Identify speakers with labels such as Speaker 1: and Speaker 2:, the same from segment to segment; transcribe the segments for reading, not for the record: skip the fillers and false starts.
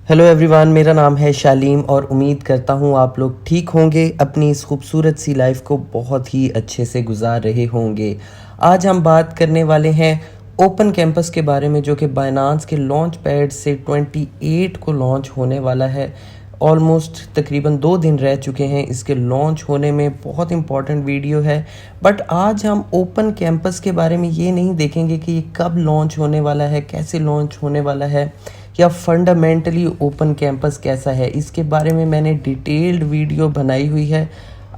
Speaker 1: Hello everyone, मेरा नाम है शालीम और उम्मीद करता हूँ आप लोग ठीक होंगे, अपनी इस खूबसूरत सी लाइफ को बहुत ही अच्छे से गुजार रहे होंगे। आज हम बात करने वाले हैं ओपन कैंपस के बारे में, जो कि बाइनांस के लॉन्च पैड से 28 को लॉन्च होने वाला है। ऑलमोस्ट तकरीबन 2 दिन रह चुके हैं इसके लॉन्च होने में। बहुत इंपॉर्टेंट वीडियो है, बट आज हम ओपन कैंपस के बारे में ये नहीं देखेंगे कि ये कब लॉन्च होने वाला है, कैसे लॉन्च होने वाला है, या फंडामेंटली ओपन कैंपस कैसा है। इसके बारे में मैंने डिटेल्ड वीडियो बनाई हुई है,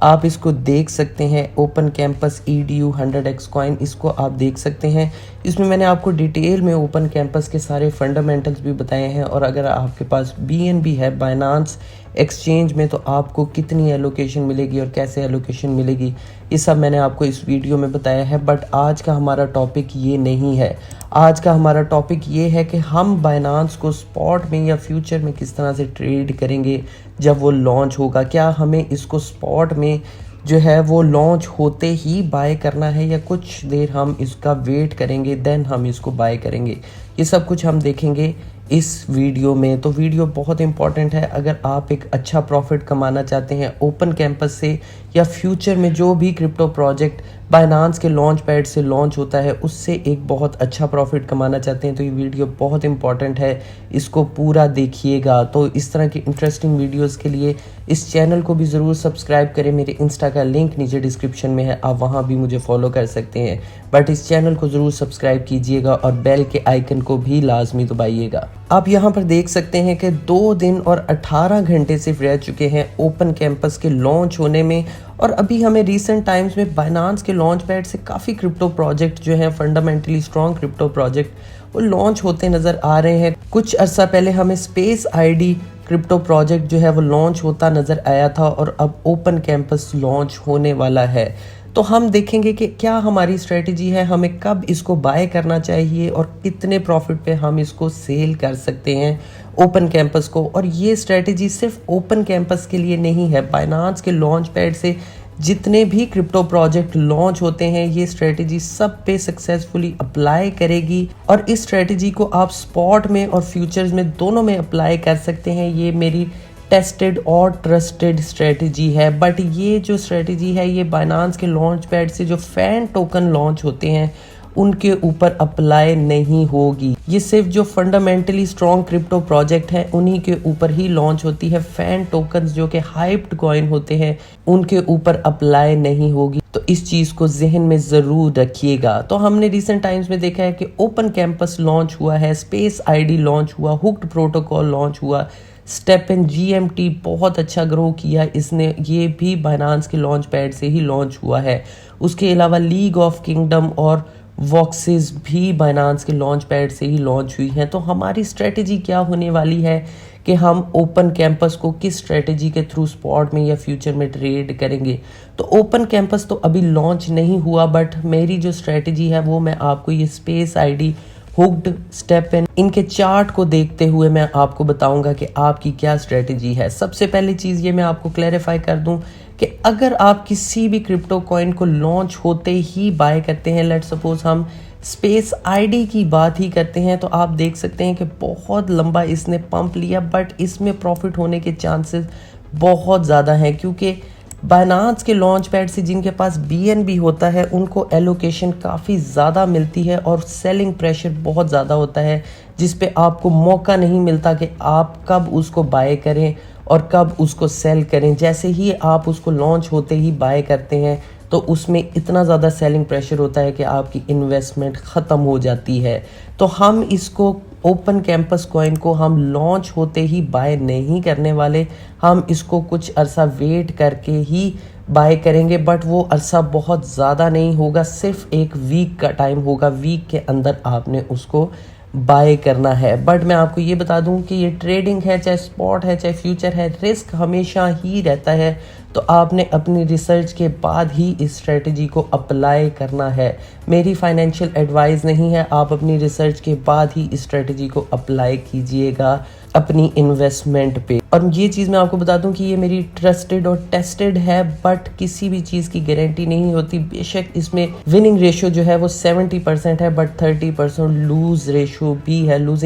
Speaker 1: आप इसको देख सकते हैं। Open campus EDU 100x coin, इसको आप देख सकते हैं। इसमें मैंने आपको डिटेल में ओपन कैंपस के सारे फंडामेंटल्स भी बताए हैं, और अगर आपके पास BNB है बाइनांस एक्सचेंज में, तो आपको कितनी एलोकेशन मिलेगी और कैसे एलोकेशन मिलेगी, ये सब मैंने आपको इस वीडियो में बताया है। बट आज का हमारा टॉपिक ये नहीं है। आज का हमारा टॉपिक ये है कि हम बाइनांस को स्पॉट में या फ्यूचर में किस तरह से ट्रेड करेंगे जब वो लॉन्च होगा। क्या हमें इसको स्पॉट में जो है वो लॉन्च होते ही बाय करना है, या कुछ देर हम इसका वेट करेंगे देन हम इसको बाय करेंगे। ये सब कुछ हम देखेंगे इस वीडियो में। तो वीडियो बहुत इंपॉर्टेंट है अगर आप एक अच्छा प्रॉफिट कमाना चाहते हैं ओपन कैंपस से, या फ्यूचर में जो भी क्रिप्टो प्रोजेक्ट बाइनांस के लॉन्च पैड से लॉन्च होता है उससे एक बहुत अच्छा प्रॉफिट कमाना चाहते हैं। तो ये वीडियो बहुत इंपॉर्टेंट है, इसको पूरा देखिएगा। तो इस तरह की इंटरेस्टिंग वीडियोस के लिए इस चैनल को भी ज़रूर सब्सक्राइब करें। मेरे इंस्टा का लिंक नीचे डिस्क्रिप्शन में है, आप वहाँ भी मुझे फॉलो कर सकते हैं। बट इस चैनल को ज़रूर सब्सक्राइब कीजिएगा और बेल के आइकन को भी लाजमी दबाइएगा। आप यहाँ पर देख सकते हैं कि 2 दिन और 18 घंटे सिर्फ रह चुके हैं ओपन कैंपस के लॉन्च होने में, और अभी हमें रीसेंट टाइम्स में बाइनांस के लॉन्च पैड से काफ़ी क्रिप्टो प्रोजेक्ट जो हैं, फंडामेंटली स्ट्रॉन्ग क्रिप्टो प्रोजेक्ट, वो लॉन्च होते नज़र आ रहे हैं। कुछ अर्सा पहले हमें स्पेस ID क्रिप्टो प्रोजेक्ट जो है वो लॉन्च होता नज़र आया था, और अब ओपन कैंपस लॉन्च होने वाला है। तो हम देखेंगे कि क्या हमारी स्ट्रेटजी है, हमें कब इसको बाय करना चाहिए और कितने प्रॉफिट पे हम इसको सेल कर सकते हैं ओपन कैंपस को। और ये स्ट्रेटजी सिर्फ ओपन कैंपस के लिए नहीं है, बाइनांस के लॉन्च पैड से जितने भी क्रिप्टो प्रोजेक्ट लॉन्च होते हैं ये स्ट्रेटजी सब पे सक्सेसफुली अप्लाई करेगी, और इस स्ट्रेटजी को आप स्पॉट में और फ्यूचर्स में दोनों में अप्लाई कर सकते हैं। ये मेरी टेस्टेड और ट्रस्टेड स्ट्रेटजी है। बट ये जो स्ट्रेटजी है ये बाइनांस के लॉन्च पैड से जो फैन टोकन लॉन्च होते हैं उनके ऊपर अप्लाई नहीं होगी। ये सिर्फ जो फंडामेंटली स्ट्रॉन्ग क्रिप्टो प्रोजेक्ट हैं उन्हीं के ऊपर ही लॉन्च होती है। फैन टोकन्स जो कि हाइप्ड कॉइन होते हैं उनके ऊपर अप्लाई नहीं होगी। तो इस चीज़ को जहन में ज़रूर रखिएगा। तो हमने रिसेंट टाइम्स में देखा है कि ओपन कैंपस लॉन्च हुआ है, स्पेस ID लॉन्च हुआ, हुक्ड प्रोटोकॉल लॉन्च हुआ, STEPN GMT बहुत अच्छा ग्रो किया इसने, ये भी बाइनांस के लॉन्च पैड से ही लॉन्च हुआ है। उसके अलावा लीग ऑफ किंगडम और वॉक्सेस भी बाइनांस के लॉन्च पैड से ही लॉन्च हुई हैं। तो हमारी स्ट्रेटजी क्या होने वाली है कि हम ओपन कैंपस को किस स्ट्रेटजी के थ्रू स्पॉट में या फ्यूचर में ट्रेड करेंगे। तो ओपन कैंपस तो अभी लॉन्च नहीं हुआ, बट मेरी जो स्ट्रेटजी है वो मैं आपको ये स्पेस ID, हुक्ड, STEPN, इनके चार्ट को देखते हुए मैं आपको बताऊंगा कि आपकी क्या स्ट्रेटजी है। सबसे पहली चीज़ ये मैं आपको क्लैरिफाई कर दूं कि अगर आप किसी भी क्रिप्टो कॉइन को लॉन्च होते ही बाय करते हैं, लेट सपोज हम स्पेस ID की बात ही करते हैं, तो आप देख सकते हैं कि बहुत लंबा इसने पंप लिया, बट इसमें प्रॉफिट होने के चांसेस बहुत ज़्यादा हैं, क्योंकि बाइनांस के लॉन्च पैड से जिनके पास BNB होता है उनको एलोकेशन काफ़ी ज़्यादा मिलती है, और सेलिंग प्रेशर बहुत ज़्यादा होता है, जिस पे आपको मौका नहीं मिलता कि आप कब उसको बाय करें और कब उसको सेल करें। जैसे ही आप उसको लॉन्च होते ही बाय करते हैं तो उसमें इतना ज़्यादा सेलिंग प्रेशर होता है कि आपकी इन्वेस्टमेंट ख़त्म हो जाती है। तो हम इसको ओपन कैंपस कॉइन को हम लॉन्च होते ही बाय नहीं करने वाले, हम इसको कुछ अरसा वेट करके ही बाय करेंगे। बट वो अरसा बहुत ज़्यादा नहीं होगा, सिर्फ 1 वीक का टाइम होगा, वीक के अंदर आपने उसको बाय करना है। बट मैं आपको ये बता दूं कि ये ट्रेडिंग है, चाहे स्पॉट है चाहे फ्यूचर है, रिस्क हमेशा ही रहता है। तो आपने अपनी रिसर्च के बाद ही इस स्ट्रेटजी को अप्लाई करना है। मेरी फाइनेंशियल एडवाइस नहीं है, आप अपनी रिसर्च के बाद ही इस स्ट्रेटजी को अप्लाई कीजिएगा अपनी इन्वेस्टमेंट पे। और ये चीज़ मैं आपको बता दूं कि ये मेरी ट्रस्टेड और टेस्टेड है, बट किसी भी चीज़ की गारंटी नहीं होती। बेशक इसमें विनिंग रेशियो जो है वो 70% है, बट 30% लूजिंग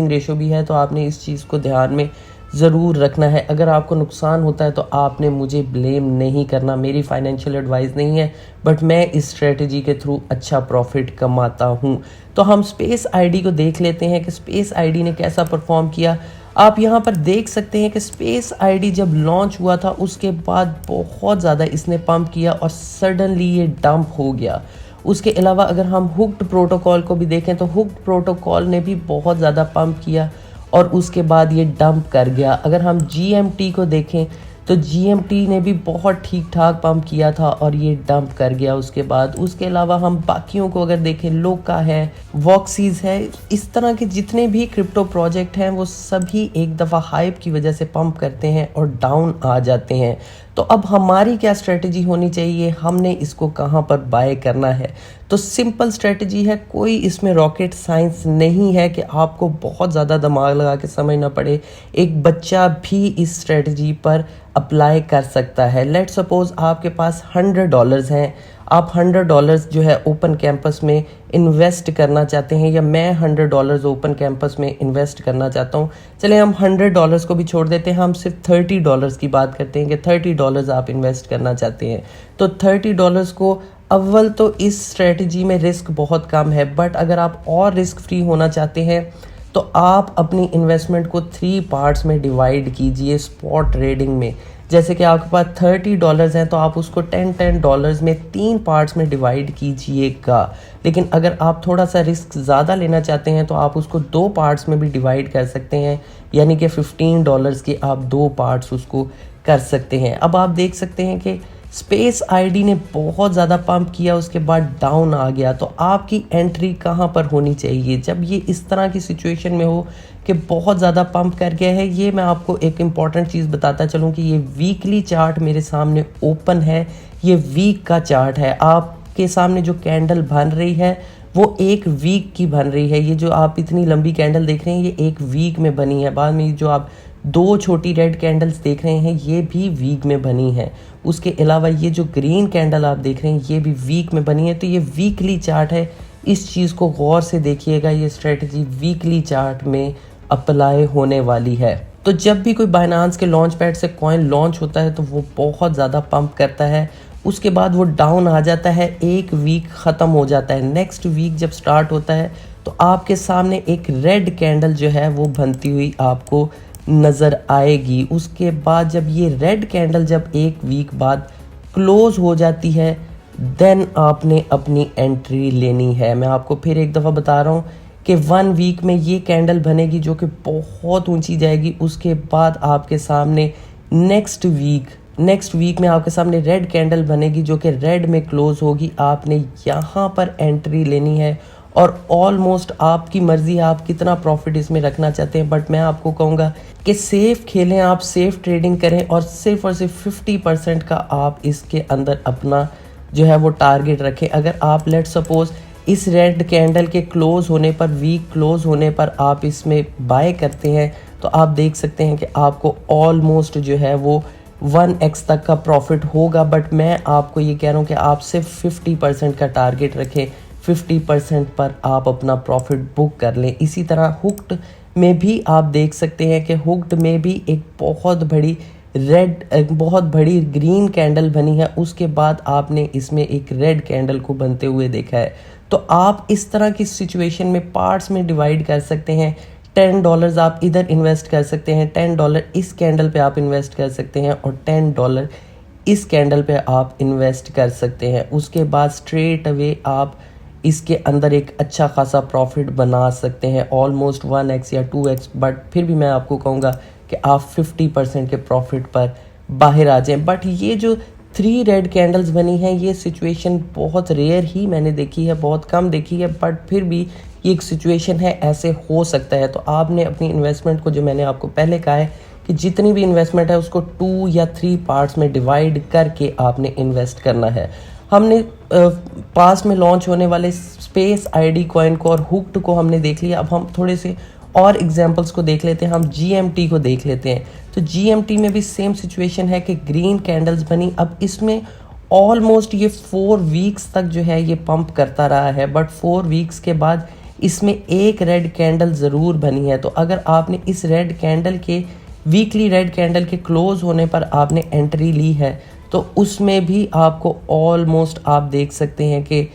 Speaker 1: रेशियो भी है। तो आपने इस चीज़ को ध्यान में ज़रूर रखना है। अगर आपको नुकसान होता है तो आपने मुझे ब्लेम नहीं करना, मेरी फाइनेंशियल एडवाइस नहीं है, बट मैं इस स्ट्रेटजी के थ्रू अच्छा प्रॉफिट कमाता हूँ। तो हम स्पेस आईडी को देख लेते हैं कि स्पेस आईडी ने कैसा परफॉर्म किया। आप यहाँ पर देख सकते हैं कि स्पेस आईडी जब लॉन्च हुआ था उसके बाद बहुत ज़्यादा इसने पंप किया और सडनली ये डंप हो गया। उसके अलावा अगर हम हुक्ड प्रोटोकॉल को भी देखें तो हुक्ड प्रोटोकॉल ने भी बहुत ज़्यादा पंप किया और उसके बाद ये डंप कर गया। अगर हम जीएमटी को देखें तो जीएमटी ने भी बहुत ठीक ठाक पंप किया था और ये डंप कर गया उसके बाद। उसके अलावा हम बाकियों को अगर देखें, लोका है, वॉक्सीज है, इस तरह के जितने भी क्रिप्टो प्रोजेक्ट हैं वो सभी एक दफ़ा हाइप की वजह से पंप करते हैं और डाउन आ जाते हैं। तो अब हमारी क्या स्ट्रेटजी होनी चाहिए, हमने इसको कहाँ पर बाय करना है? तो सिंपल स्ट्रेटजी है, कोई इसमें रॉकेट साइंस नहीं है कि आपको बहुत ज़्यादा दिमाग लगा के समझना पड़े। एक बच्चा भी इस स्ट्रेटजी पर अप्लाई कर सकता है। लेट सपोज आपके पास $100 हैं, आप $100 जो है ओपन कैंपस में इन्वेस्ट करना चाहते हैं, या मैं $100 ओपन कैंपस में इन्वेस्ट करना चाहता हूँ। चले हम $100 को भी छोड़ देते हैं, हम सिर्फ $30 की बात करते हैं कि $30 आप इन्वेस्ट करना चाहते हैं। तो $30 को अव्वल तो इस स्ट्रेटजी में रिस्क बहुत कम है, बट अगर आप और रिस्क फ्री होना चाहते हैं तो आप अपनी इन्वेस्टमेंट को 3 पार्ट्स में डिवाइड कीजिए स्पॉट ट्रेडिंग में। जैसे कि आपके पास $30 हैं तो आप उसको $10 में 3 पार्ट्स में डिवाइड कीजिएगा। लेकिन अगर आप थोड़ा सा रिस्क ज़्यादा लेना चाहते हैं तो आप उसको 2 पार्ट्स में भी डिवाइड कर सकते हैं, यानी कि $15 के आप 2 पार्ट्स उसको कर सकते हैं। अब आप देख सकते हैं कि स्पेस आईडी ने बहुत ज़्यादा पंप किया, उसके बाद डाउन आ गया। तो आपकी एंट्री कहाँ पर होनी चाहिए जब ये इस तरह की सिचुएशन में हो कि बहुत ज़्यादा पंप कर गया है? ये मैं आपको एक इम्पॉर्टेंट चीज़ बताता चलूँ कि ये वीकली चार्ट मेरे सामने ओपन है, ये वीक का चार्ट है। आपके सामने जो कैंडल बन रही है वो एक वीक की बन रही है। ये जो आप इतनी लंबी कैंडल देख रहे हैं ये एक वीक में बनी है। बाद में जो आप 2 छोटी रेड कैंडल्स देख रहे हैं ये भी वीक में बनी है। उसके अलावा ये जो ग्रीन कैंडल आप देख रहे हैं ये भी वीक में बनी है। तो ये वीकली चार्ट है, इस चीज़ को गौर से देखिएगा, ये स्ट्रेटजी वीकली चार्ट में अप्लाई होने वाली है। तो जब भी कोई बाइनांस के लॉन्च पैड से कॉइन लॉन्च होता है तो वो बहुत ज़्यादा पंप करता है, उसके बाद वो डाउन आ जाता है, एक वीक ख़त्म हो जाता है। नेक्स्ट वीक जब स्टार्ट होता है तो आपके सामने एक रेड कैंडल जो है वो बनती हुई आपको नज़र आएगी। उसके बाद जब ये रेड कैंडल जब एक वीक बाद क्लोज हो जाती है देन आपने अपनी एंट्री लेनी है। मैं आपको फिर एक दफ़ा बता रहा हूँ कि 1 वीक में ये कैंडल बनेगी जो कि बहुत ऊंची जाएगी। उसके बाद आपके सामने नेक्स्ट वीक में आपके सामने रेड कैंडल बनेगी जो कि रेड में क्लोज होगी। आपने यहाँ पर एंट्री लेनी है और ऑलमोस्ट आपकी मर्ज़ी है आप कितना प्रॉफिट इसमें रखना चाहते हैं, बट मैं आपको कहूँगा कि सेफ़ खेलें, आप सेफ़ ट्रेडिंग करें और सिर्फ 50% का आप इसके अंदर अपना जो है वो टारगेट रखें। अगर आप लेट सपोज़ इस रेड कैंडल के क्लोज होने पर, वीक क्लोज होने पर आप इसमें बाय करते हैं तो आप देख सकते हैं कि आपको ऑलमोस्ट जो है वो 1x तक का प्रॉफिट होगा। बट मैं आपको ये कह रहा हूँ कि आप सिर्फ 50% का टारगेट रखें, 50% पर आप अपना प्रॉफिट बुक कर लें। इसी तरह हुक्ड में भी आप देख सकते हैं कि हुक्ड में भी एक बहुत बड़ी ग्रीन कैंडल बनी है, उसके बाद आपने इसमें एक रेड कैंडल को बनते हुए देखा है। तो आप इस तरह की सिचुएशन में पार्ट्स में डिवाइड कर सकते हैं। $10 आप इधर इन्वेस्ट कर सकते हैं, $10 इस कैंडल पे आप इन्वेस्ट कर सकते हैं और $10 इस कैंडल पे आप इन्वेस्ट कर सकते हैं। उसके बाद स्ट्रेट अवे आप इसके अंदर एक अच्छा खासा प्रॉफिट बना सकते हैं, ऑलमोस्ट 1x या 2x। बट फिर भी मैं आपको कहूँगा कि आप 50% के प्रॉफिट पर बाहर आ जाएं। बट ये जो 3 रेड कैंडल्स बनी हैं ये सिचुएशन बहुत रेयर ही मैंने देखी है, बहुत कम देखी है, बट फिर भी ये एक सिचुएशन है, ऐसे हो सकता है। तो आपने अपनी इन्वेस्टमेंट को, जो मैंने आपको पहले कहा है कि जितनी भी इन्वेस्टमेंट है उसको 2 या 3 पार्ट्स में डिवाइड करके आपने इन्वेस्ट करना है। हमने पास में लॉन्च होने वाले स्पेस आईडी कॉइन को और हुक्ड को हमने देख लिया। अब हम थोड़े से और एग्जांपल्स को देख लेते हैं। हम जीएमटी को देख लेते हैं। तो जीएमटी में भी सेम सिचुएशन है कि ग्रीन कैंडल्स बनी। अब इसमें ऑलमोस्ट ये 4 वीक्स तक जो है ये पंप करता रहा है, बट 4 वीक्स के बाद इसमें एक रेड कैंडल ज़रूर बनी है। तो अगर आपने इस रेड कैंडल के वीकली रेड कैंडल के क्लोज होने पर आपने एंट्री ली है तो उसमें भी आपको ऑलमोस्ट आप देख सकते हैं कि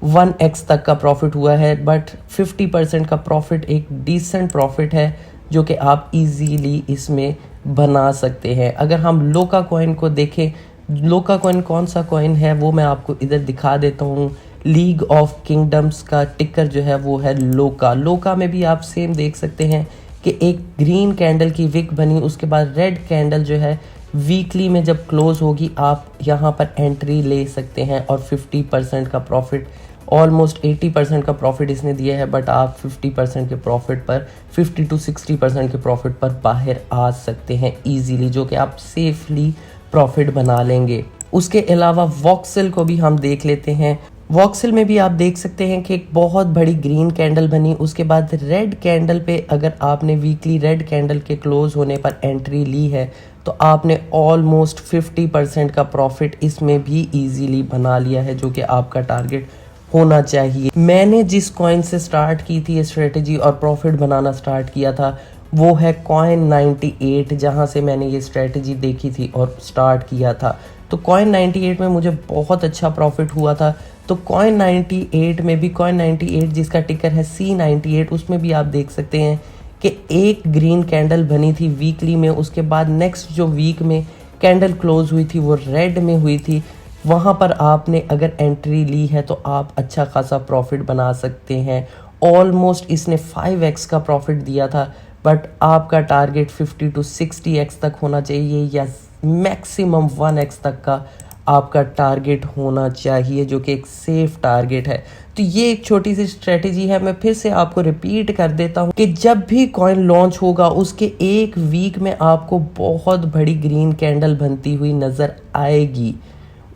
Speaker 1: 1x तक का प्रॉफिट हुआ है, बट 50% का प्रॉफिट एक डिसेंट प्रॉफिट है जो कि आप इजीली इसमें बना सकते हैं। अगर हम लोका कॉइन को देखें, लोका कॉइन कौन सा कॉइन है वो मैं आपको इधर दिखा देता हूँ। लीग ऑफ किंगडम्स का टिकर जो है वो है लोका। लोका में भी आप सेम देख सकते हैं कि एक ग्रीन कैंडल की विक बनी, उसके बाद रेड कैंडल जो है वीकली में जब क्लोज होगी आप यहाँ पर एंट्री ले सकते हैं और 50% का प्रॉफिट, ऑलमोस्ट 80% का प्रॉफिट इसने दिया है, बट आप 50% के प्रॉफिट पर 50 to 60% के प्रॉफिट पर बाहर आ सकते हैं इजीली, जो कि आप सेफली प्रॉफिट बना लेंगे। उसके अलावा वॉक्सेल को भी हम देख लेते हैं। वॉक्सेल में भी आप देख सकते हैं कि एक बहुत बड़ी ग्रीन कैंडल बनी, उसके बाद रेड कैंडल पे अगर आपने वीकली रेड कैंडल के क्लोज होने पर एंट्री ली है तो आपने ऑलमोस्ट 50% का प्रॉफिट इसमें भी इजीली बना लिया है, जो कि आपका टारगेट होना चाहिए। मैंने जिस कॉइन से स्टार्ट की थी स्ट्रेटजी और प्रॉफिट बनाना स्टार्ट किया था वो है कॉइन 98, जहां से मैंने ये स्ट्रेटजी देखी थी और स्टार्ट किया था। तो कॉइन 98 में मुझे बहुत अच्छा प्रॉफिट हुआ था। तो कॉइन 98 में भी, कॉइन 98 जिसका टिकर है C98, उसमें भी आप देख सकते हैं कि एक ग्रीन कैंडल बनी थी वीकली में, उसके बाद नेक्स्ट जो वीक में कैंडल क्लोज हुई थी वो रेड में हुई थी। वहाँ पर आपने अगर एंट्री ली है तो आप अच्छा खासा प्रॉफिट बना सकते हैं। ऑलमोस्ट इसने 5x का प्रॉफिट दिया था, बट आपका टारगेट 50 to 60x तक होना चाहिए या मैक्सिमम 1x तक का आपका टारगेट होना चाहिए, जो कि एक सेफ टारगेट है। तो ये एक छोटी सी स्ट्रेटेजी है। मैं फिर से आपको रिपीट कर देता हूँ कि जब भी कॉइन लॉन्च होगा उसके एक वीक में आपको बहुत बड़ी ग्रीन कैंडल बनती हुई नज़र आएगी।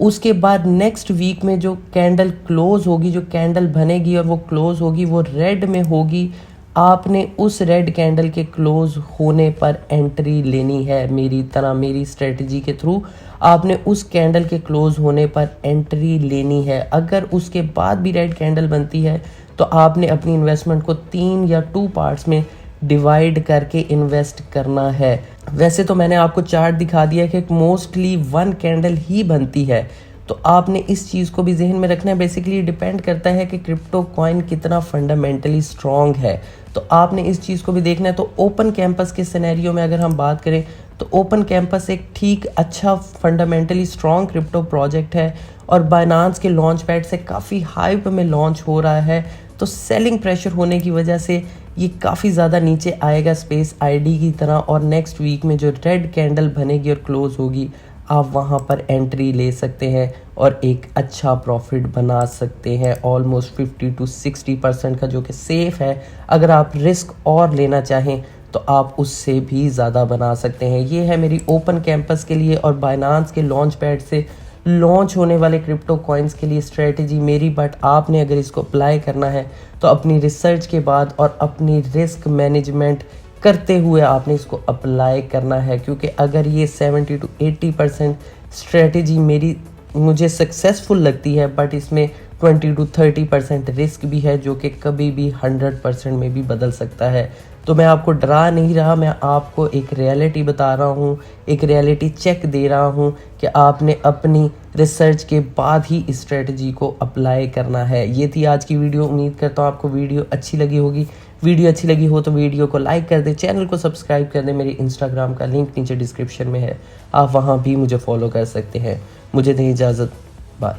Speaker 1: उसके बाद नेक्स्ट वीक में जो कैंडल क्लोज होगी, जो कैंडल बनेगी और वो क्लोज होगी वो रेड में होगी। आपने उस रेड कैंडल के क्लोज होने पर एंट्री लेनी है। मेरी तरह, मेरी स्ट्रेटजी के थ्रू आपने उस कैंडल के क्लोज होने पर एंट्री लेनी है। अगर उसके बाद भी रेड कैंडल बनती है तो आपने अपनी इन्वेस्टमेंट को 3 या 2 पार्ट्स में डिवाइड करके इन्वेस्ट करना है। वैसे तो मैंने आपको चार्ट दिखा दिया कि मोस्टली 1 कैंडल ही बनती है, तो आपने इस चीज़ को भी जहन में रखना है। बेसिकली डिपेंड करता है कि क्रिप्टो कॉइन कितना फंडामेंटली स्ट्रॉन्ग है, तो आपने इस चीज़ को भी देखना है। तो ओपन कैंपस के सिनेरियो में अगर हम बात करें तो ओपन कैंपस एक ठीक अच्छा फंडामेंटली स्ट्रॉन्ग क्रिप्टो प्रोजेक्ट है और बाइनांस के लॉन्च पैड से काफ़ी हाइप में लॉन्च हो रहा है। तो सेलिंग प्रेशर होने की वजह से ये काफ़ी ज़्यादा नीचे आएगा स्पेस आईडी की तरह, और नेक्स्ट वीक में जो रेड कैंडल बनेगी और क्लोज होगी आप वहाँ पर एंट्री ले सकते हैं और एक अच्छा प्रॉफिट बना सकते हैं, ऑलमोस्ट 50 to 60% का, जो कि सेफ़ है। अगर आप रिस्क और लेना चाहें तो आप उससे भी ज़्यादा बना सकते हैं। ये है मेरी ओपन कैंपस के लिए और बाइनांस के लॉन्च पैड से लॉन्च होने वाले क्रिप्टो कॉइन्स के लिए स्ट्रेटजी मेरी। बट आपने अगर इसको अप्लाई करना है तो अपनी रिसर्च के बाद और अपनी रिस्क मैनेजमेंट करते हुए आपने इसको अप्लाई करना है, क्योंकि अगर ये 70 to 80% स्ट्रेटजी मुझे सक्सेसफुल लगती है, बट इसमें 20 to 30% रिस्क भी है, जो कि कभी भी 100% में भी बदल सकता है। तो मैं आपको डरा नहीं रहा, मैं आपको एक रियलिटी बता रहा हूँ, एक रियलिटी चेक दे रहा हूँ कि आपने अपनी रिसर्च के बाद ही इस स्ट्रेटजी को अप्लाई करना है। ये थी आज की वीडियो। उम्मीद करता हूँ आपको वीडियो अच्छी लगी होगी। वीडियो अच्छी लगी हो तो वीडियो को लाइक कर दें, चैनल को सब्सक्राइब कर दें। मेरी इंस्टाग्राम का लिंक नीचे डिस्क्रिप्शन में है, आप वहाँ भी मुझे फॉलो कर सकते हैं। मुझे दें इजाज़त, बाय।